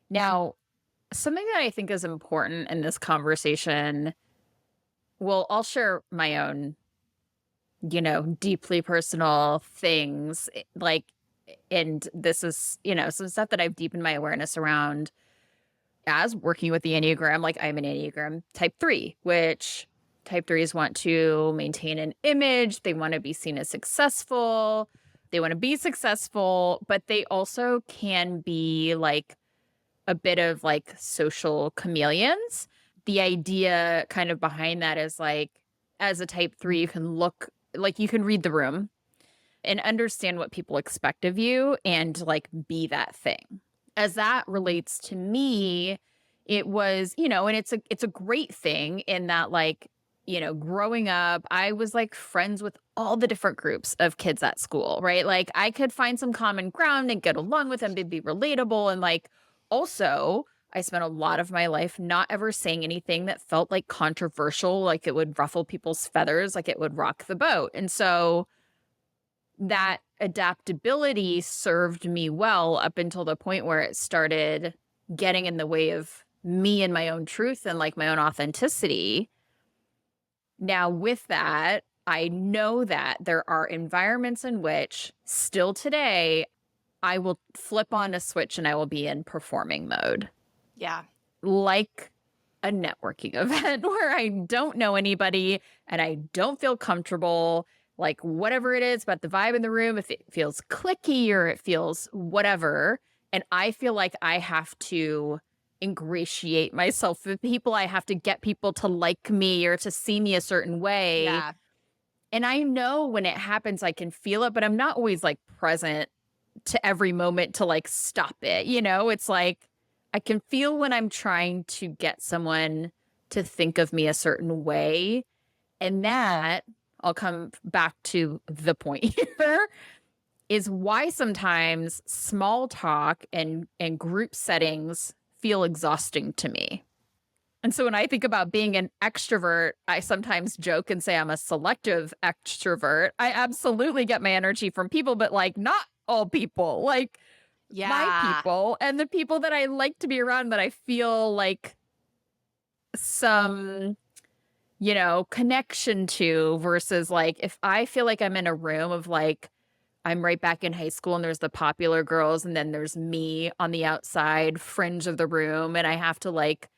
Now, something that I think is important in this conversation, well, I'll share my own, deeply personal things. And this is, some stuff that I've deepened my awareness around as working with the Enneagram. Like, I'm an Enneagram type 3, which type 3s want to maintain an image. They want to be seen as successful. They want to be successful, but they also can be like a bit of like social chameleons. The idea kind of behind that is like, as a type 3, you can look like you can read the room and understand what people expect of you and like be that thing. As that relates to me, it was, and it's a great thing in that, like, growing up, I was like friends with all the different groups of kids at school, right? Like I could find some common ground and get along with them to be relatable. And like, also, I spent a lot of my life not ever saying anything that felt like controversial, like it would ruffle people's feathers, like it would rock the boat. And so that adaptability served me well up until the point where it started getting in the way of me and my own truth and like my own authenticity. Now, with that, I know that there are environments in which still today, I will flip on a switch and I will be in performing mode. Yeah. Like a networking event where I don't know anybody and I don't feel comfortable. Like whatever it is about the vibe in the room, if it feels clicky or it feels whatever, and I feel like I have to ingratiate myself with people, I have to get people to like me or to see me a certain way. Yeah. And I know when it happens, I can feel it, but I'm not always like present to every moment to like stop it. It's like I can feel when I'm trying to get someone to think of me a certain way. And that, I'll come back to the point here, is why sometimes small talk and group settings feel exhausting to me. And so when I think about being an extrovert, I sometimes joke and say I'm a selective extrovert. I absolutely get my energy from people, but like not all people, like my people and the people that I like to be around that I feel like some connection to, versus like if I feel like I'm in a room of like, I'm right back in high school and there's the popular girls and then there's me on the outside fringe of the room and I have to like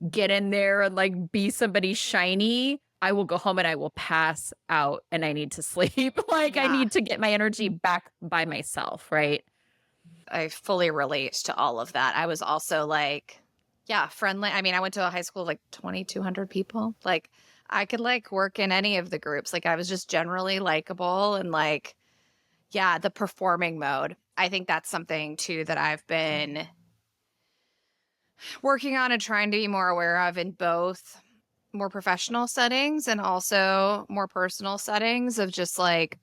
get in there and like be somebody shiny, I will go home and I will pass out and I need to sleep. I need to get my energy back by myself, right? I fully relate to all of that. I was also like, friendly. I mean, I went to a high school of like 2,200 people. Like I could like work in any of the groups. Like I was just generally likable and like, the performing mode. I think that's something too that I've been working on and trying to be more aware of in both more professional settings and also more personal settings, of just like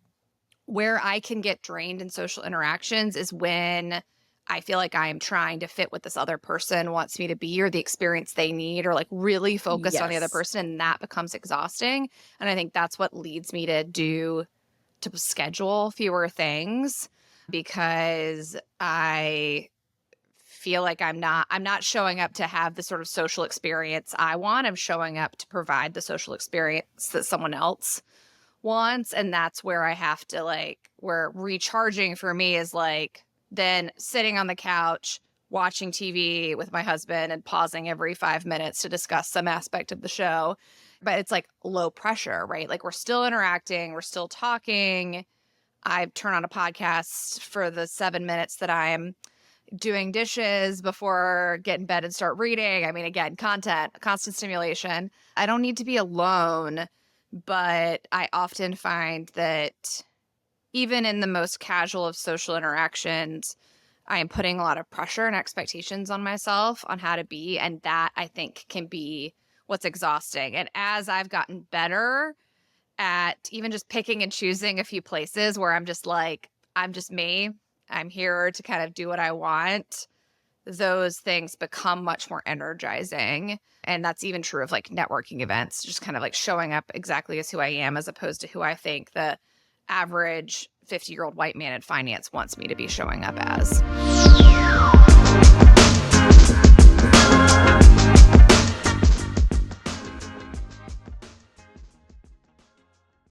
where I can get drained in social interactions is when I feel like I am trying to fit what this other person wants me to be or the experience they need, or like really focused on the other person, and that becomes exhausting. And I think that's what leads me to schedule fewer things, because I feel like I'm not showing up to have the sort of social experience I want. I'm showing up to provide the social experience that someone else wants. And that's where I have to where recharging for me is like then sitting on the couch, watching TV with my husband and pausing every 5 minutes to discuss some aspect of the show. But it's like low pressure, right? Like we're still interacting, we're still talking. I turn on a podcast for the 7 minutes that I'm doing dishes before get in bed and start reading. I mean, again, content, constant stimulation. I don't need to be alone, but I often find that even in the most casual of social interactions, I am putting a lot of pressure and expectations on myself on how to be. And that I think can be what's exhausting. And as I've gotten better at even just picking and choosing a few places where I'm just like, I'm just me, I'm here to kind of do what I want, those things become much more energizing. And that's even true of like networking events, just kind of like showing up exactly as who I am, as opposed to who I think the average 50-year-old white man in finance wants me to be showing up as.